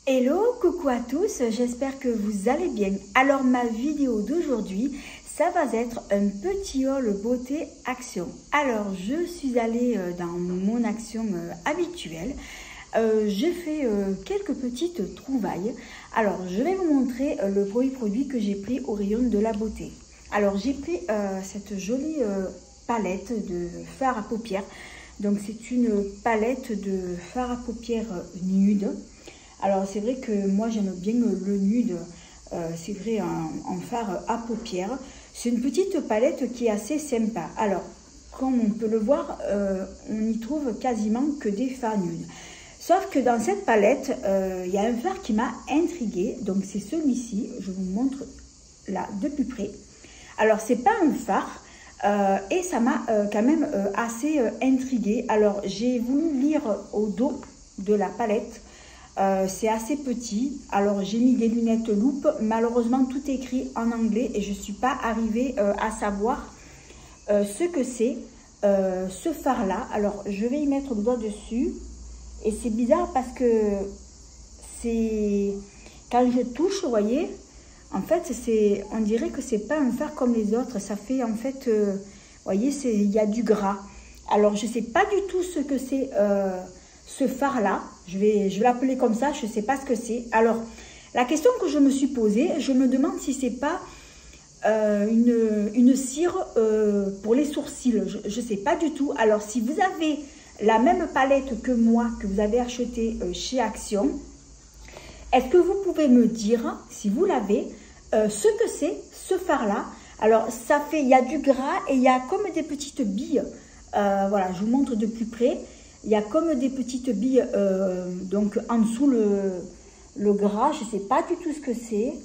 Hello, coucou à tous, j'espère que vous allez bien. Alors ma vidéo d'aujourd'hui, ça va être un petit haul beauté action. Alors je suis allée dans mon action habituelle. J'ai fait quelques petites trouvailles. Alors je vais vous montrer le premier produit que j'ai pris au rayon de la beauté. Alors j'ai pris cette jolie palette de fard à paupières. Donc c'est une palette de fard à paupières nude. Alors c'est vrai que moi j'aime bien le nude, c'est vrai en fard à paupières. C'est une petite palette qui est assez sympa. Alors comme on peut le voir, on n'y trouve quasiment que des fards nudes. Sauf que dans cette palette, il y a un fard qui m'a intriguée. Donc c'est celui-ci, je vous montre là de plus près. Alors c'est pas un fard. Et ça m'a quand même assez intriguée. Alors j'ai voulu lire au dos de la palette. C'est assez petit. Alors j'ai mis des lunettes loupe. Malheureusement tout est écrit en anglais et je ne suis pas arrivée à savoir ce que c'est ce fard là. Alors je vais y mettre le doigt dessus. Et c'est bizarre parce que c'est quand je touche, vous voyez, en fait on dirait que c'est pas un fard comme les autres. Ça fait en fait, vous voyez, il y a du gras. Alors je sais pas du tout ce que c'est ce fard là. Je vais l'appeler comme ça, je ne sais pas ce que c'est. Alors, la question que je me suis posée, je me demande si c'est pas une cire pour les sourcils. Je ne sais pas du tout. Alors, si vous avez la même palette que moi, que vous avez achetée chez Action, est-ce que vous pouvez me dire, si vous l'avez, ce que c'est, ce fard-là? Alors, ça fait, il y a du gras et il y a comme des petites billes. Voilà, je vous montre de plus près. Il y a comme des petites billes donc en dessous le gras. Je ne sais pas du tout ce que c'est.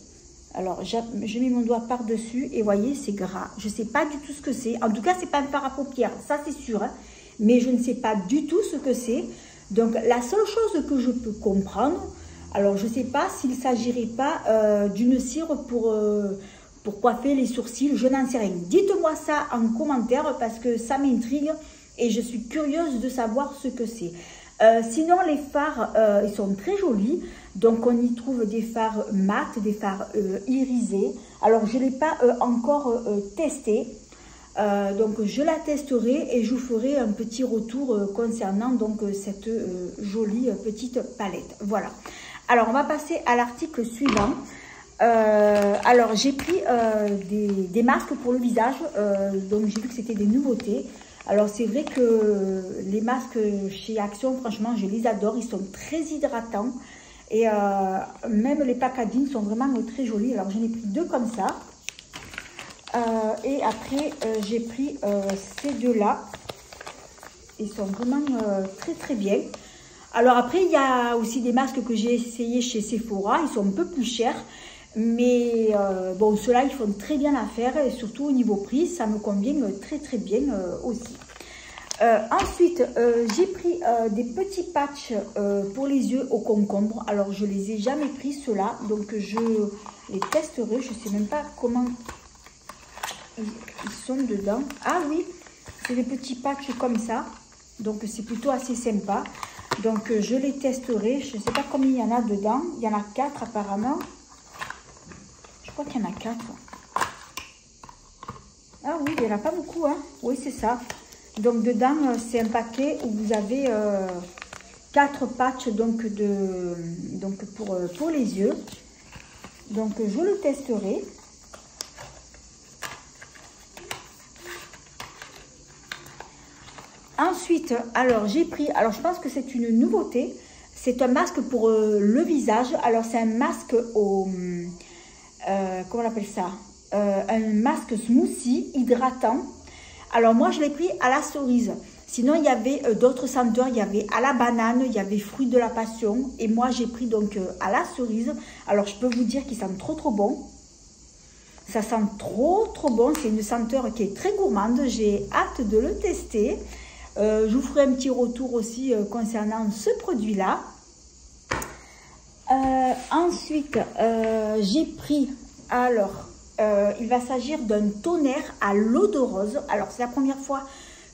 Alors, je mets mon doigt par-dessus et voyez, c'est gras. Je ne sais pas du tout ce que c'est. En tout cas, ce n'est pas un fard à paupières, ça c'est sûr. Hein. Mais je ne sais pas du tout ce que c'est. Donc, la seule chose que je peux comprendre, alors je ne sais pas s'il ne s'agirait pas d'une cire pour coiffer les sourcils. Je n'en sais rien. Dites-moi ça en commentaire parce que ça m'intrigue. Et je suis curieuse de savoir ce que c'est. Sinon, les fards, ils sont très jolis. Donc, on y trouve des fards mat, des fards irisés. Alors, je ne l'ai pas encore testé. Donc, je la testerai et je vous ferai un petit retour concernant donc, cette jolie petite palette. Voilà. Alors, on va passer à l'article suivant. Alors, j'ai pris des masques pour le visage. Donc, j'ai vu que c'était des nouveautés. Alors, c'est vrai que les masques chez Action, franchement, je les adore. Ils sont très hydratants. Et même les packaging sont vraiment très jolis. Alors, j'en ai pris deux comme ça. Et après, j'ai pris ces deux-là. Ils sont vraiment très, très bien. Alors, après, il y a aussi des masques que j'ai essayés chez Sephora. Ils sont un peu plus chers. Mais bon, ceux-là, ils font très bien l'affaire et surtout au niveau prix, ça me convient très très bien aussi. Ensuite, j'ai pris des petits patchs pour les yeux au concombre. Alors, je les ai jamais pris ceux-là, donc je les testerai. Je sais même pas comment ils sont dedans. Ah oui, c'est des petits patchs comme ça, donc c'est plutôt assez sympa. Donc, je les testerai. Je ne sais pas combien il y en a dedans. Il y en a 4 apparemment. Je crois qu'il y en a 4. Ah oui, il n'y en a pas beaucoup. Hein. Oui, c'est ça. Donc, dedans, c'est un paquet où vous avez 4 patchs donc, pour les yeux. Donc, je le testerai. Ensuite, alors, j'ai pris... Alors, je pense que c'est une nouveauté. C'est un masque pour le visage. Alors, c'est un masque au... comment on appelle ça, un masque smoothie hydratant. Alors moi je l'ai pris à la cerise. Sinon il y avait d'autres senteurs, il y avait à la banane, il y avait fruit de la passion. Et moi j'ai pris donc à la cerise. Alors je peux vous dire qu'il sent trop trop bon. Ça sent trop trop bon. C'est une senteur qui est très gourmande. J'ai hâte de le tester. Je vous ferai un petit retour aussi concernant ce produit là. Ensuite, j'ai pris, alors, il va s'agir d'un tonnerre à l'eau de rose. Alors, c'est la première fois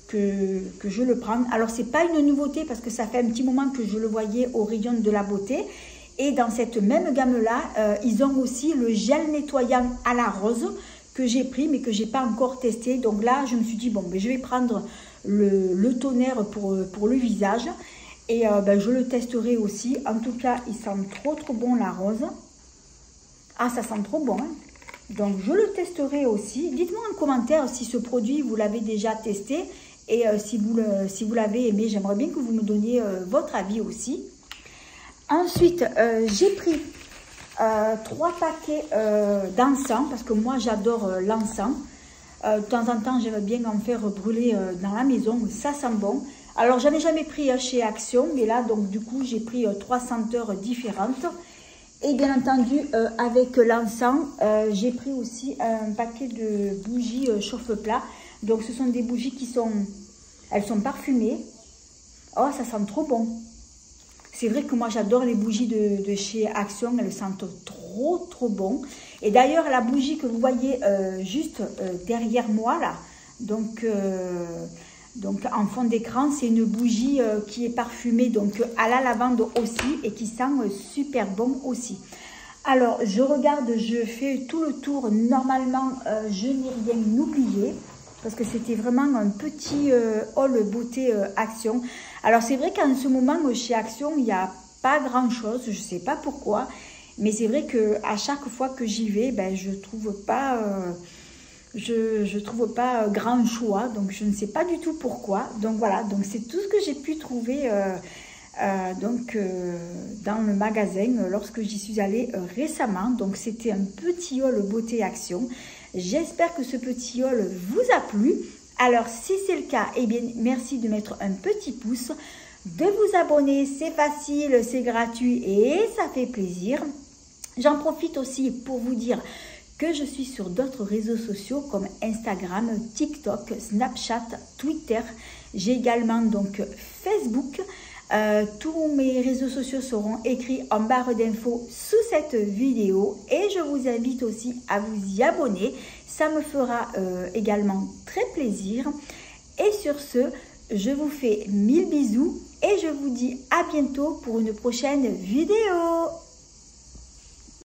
que je le prends. Alors, c'est pas une nouveauté parce que ça fait un petit moment que je le voyais au rayon de la beauté. Et dans cette même gamme-là, ils ont aussi le gel nettoyant à la rose que j'ai pris, mais que je n'ai pas encore testé. Donc là, je me suis dit, bon, ben, je vais prendre le toner pour le visage. Et ben, je le testerai aussi. En tout cas, il sent trop bon, la rose. Ah, ça sent trop bon, hein. Donc, je le testerai aussi. Dites-moi en commentaire si ce produit, vous l'avez déjà testé. Et si vous l'avez aimé, j'aimerais bien que vous me donniez votre avis aussi. Ensuite, j'ai pris 3 paquets d'encens, parce que moi, j'adore l'encens. De temps en temps, j'aime bien en faire brûler dans la maison. Ça sent bon. Alors, j'en ai jamais pris chez Action, mais là, donc, du coup, j'ai pris 3 senteurs différentes. Et bien entendu, avec l'encens, j'ai pris aussi un paquet de bougies chauffe-plat. Donc, ce sont des bougies qui sont... Elles sont parfumées. Oh, ça sent trop bon. C'est vrai que moi, j'adore les bougies de chez Action. Elles sentent trop bon. Et d'ailleurs, la bougie que vous voyez juste derrière moi, là, donc en fond d'écran, c'est une bougie qui est parfumée donc à la lavande aussi et qui sent super bon aussi. Alors, je regarde, je fais tout le tour. Normalement, je n'ai rien oublié parce que c'était vraiment un petit haul beauté Action. Alors, c'est vrai qu'en ce moment, chez Action, il n'y a pas grand-chose. Je ne sais pas pourquoi. Mais c'est vrai qu'à chaque fois que j'y vais, ben, je trouve pas... Je trouve pas grand choix, donc je ne sais pas du tout pourquoi. Donc voilà, donc c'est tout ce que j'ai pu trouver dans le magasin lorsque j'y suis allée récemment. Donc c'était un petit haul beauté Action. J'espère que ce petit haul vous a plu. Alors si c'est le cas, eh bien merci de mettre un petit pouce, de vous abonner, c'est facile, c'est gratuit et ça fait plaisir. J'en profite aussi pour vous dire que je suis sur d'autres réseaux sociaux comme Instagram, TikTok, Snapchat, Twitter. J'ai également donc Facebook. Tous mes réseaux sociaux seront écrits en barre d'infos sous cette vidéo. Et je vous invite aussi à vous y abonner. Ça me fera également très plaisir. Et sur ce, je vous fais 1000 bisous et je vous dis à bientôt pour une prochaine vidéo.